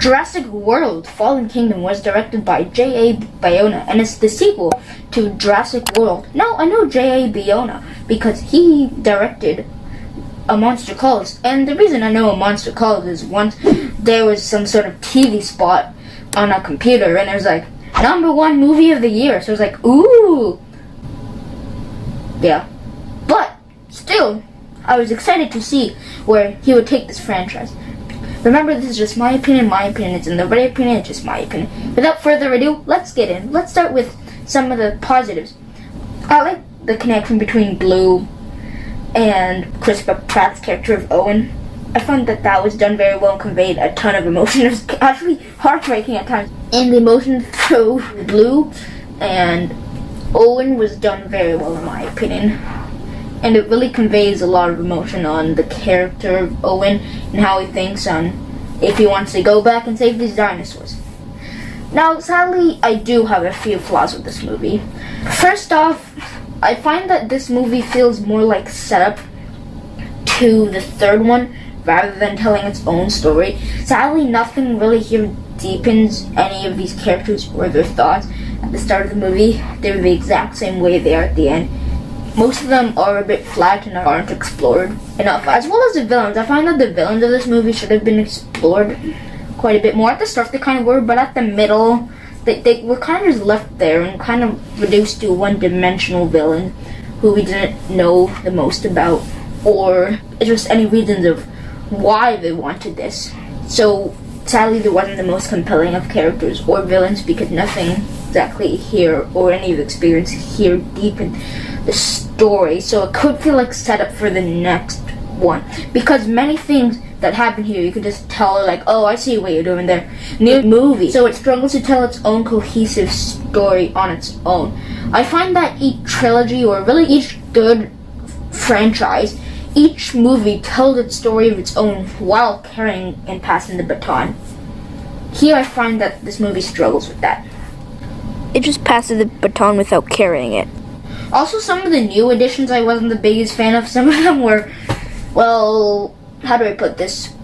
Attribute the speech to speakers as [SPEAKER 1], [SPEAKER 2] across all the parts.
[SPEAKER 1] Jurassic World Fallen Kingdom was directed by J.A. Bayona and is the sequel to Jurassic World. Now, I know J.A. Bayona because he directed A Monster Calls, and the reason I know A Monster Calls is once there was some sort of TV spot on a computer and it was like, #1 movie of the year, so it was like, ooh. Yeah. But, still, I was excited to see where he would take this franchise. Remember, this is just my opinion, it's in nobody's opinion, it's just my opinion. Without further ado, let's get in. Let's start with some of the positives. I like the connection between Blue and Pratt's character of Owen. I found that was done very well and conveyed a ton of emotion. It was actually heartbreaking at times. And the emotion through Blue and Owen was done very well in my opinion. And it really conveys a lot of emotion on the character of Owen and how he thinks on if he wants to go back and save these dinosaurs. Now, sadly, I do have a few flaws with this movie. First off, I find that this movie feels more like setup to the third one rather than telling its own story. Sadly, nothing really here deepens any of these characters or their thoughts. At the start of the movie, they're the exact same way they are at the end. Most of them are a bit flat and aren't explored enough. As well as the villains. I find that the villains of this movie should have been explored quite a bit more. At the start they kind of were, but at the middle they were kind of just left there and kind of reduced to a one-dimensional villain who we didn't know the most about or just any reasons of why they wanted this. So sadly there wasn't the most compelling of characters or villains because nothing exactly here or any of the experience here deepened the story, so it could feel like setup for the next one. Because many things that happen here, you could just tell, like, oh, I see what you're doing there. New movie, so it struggles to tell its own cohesive story on its own. I find that each trilogy, or really each good franchise, each movie tells its story of its own while carrying and passing the baton. Here I find that this movie struggles with that. It just passes the baton without carrying it. Also, some of the new additions I wasn't the biggest fan of. Some of them were, well, how do I put this?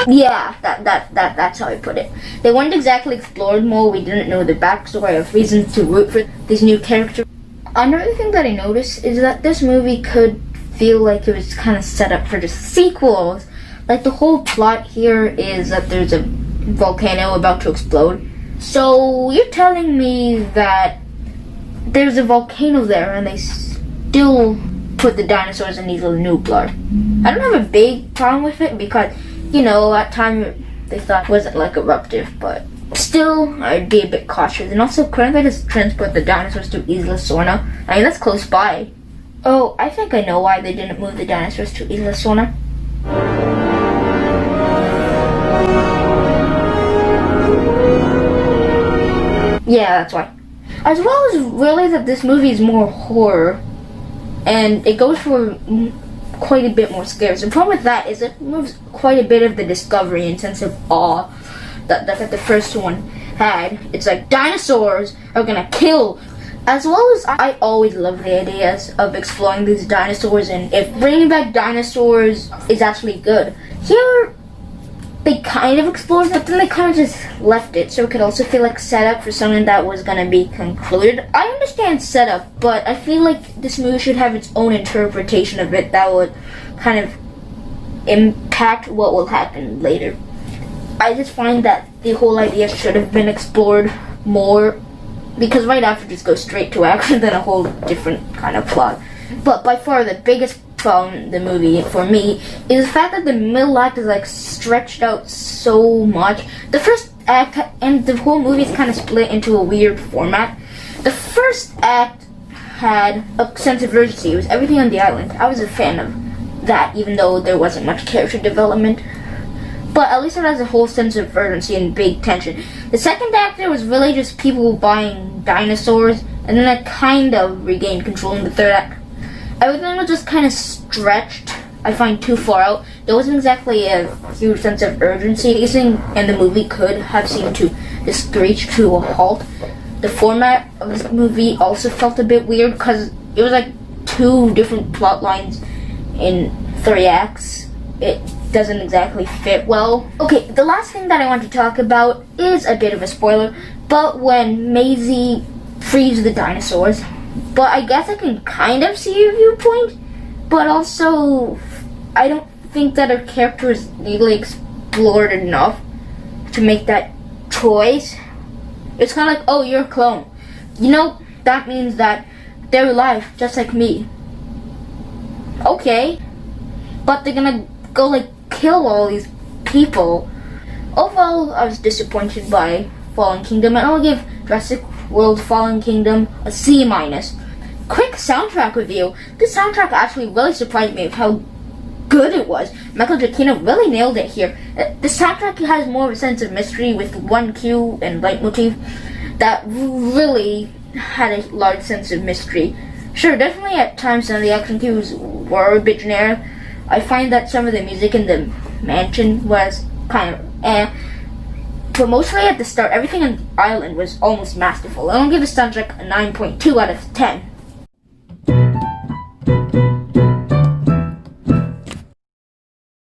[SPEAKER 1] Yeah, that's how I put it. They weren't exactly explored more. We didn't know the backstory of reasons to root for these new characters. Another thing that I noticed is that this movie could feel like it was kind of set up for just sequels. Like, the whole plot here is that there's a volcano about to explode. So, you're telling me that there's a volcano there and they still put the dinosaurs in these little new blood. I don't have a big problem with it because, you know, at time they thought it wasn't like eruptive, but still I'd be a bit cautious. And also, couldn't they just transport the dinosaurs to Isla Sorna? I mean, that's close by. Oh, I think I know why they didn't move the dinosaurs to Isla Sorna. Yeah, that's why. As well as really that this movie is more horror, and it goes for quite a bit more scares. The problem with that is it moves quite a bit of the discovery and sense of awe that the first one had. It's like dinosaurs are gonna kill. As well as I always love the ideas of exploring these dinosaurs and if bringing back dinosaurs is actually good. Here, they kind of explored, but then they kind of just left it, so it could also feel like setup for something that was going to be concluded. I understand setup, but I feel like this movie should have its own interpretation of it that would kind of impact what will happen later. I just find that the whole idea should have been explored more, because right after just goes straight to action, then a whole different kind of plot. But by far the biggest from the movie for me is the fact that the middle act is like stretched out so much. The first act and the whole movie is kind of split into a weird format. The first act had a sense of urgency. It was everything on the island. I was a fan of that, even though there wasn't much character development. But at least it has a whole sense of urgency and big tension. The second act there was really just people buying dinosaurs, and then I kind of regained control in the third act. Everything was just kind of stretched, I find, too far out. There wasn't exactly a huge sense of urgency. Pacing and the movie could have seemed to just screech to a halt. The format of this movie also felt a bit weird because it was like two different plot lines in 3 acts. It doesn't exactly fit well. Okay, the last thing that I want to talk about is a bit of a spoiler, but when Maisie frees the dinosaurs, but I guess I can kind of see your viewpoint, but also I don't think that her character is legally explored enough to make that choice. It's kind of like, oh, you're a clone. You know, that means that they're alive, just like me. Okay, but they're gonna go like kill all these people. Overall, I was disappointed by Fallen Kingdom, and I'll give Jurassic World Fallen Kingdom a C-. Quick soundtrack review. This soundtrack actually really surprised me with how good it was. Michael Giacchino really nailed it here. The soundtrack has more of a sense of mystery with one cue and leitmotif that really had a large sense of mystery. Sure, definitely at times some of the action cues were a bit generic. I find that some of the music in the mansion was kind of but mostly at the start, everything on the island was almost masterful. I'll give the soundtrack a 9.2 out of 10.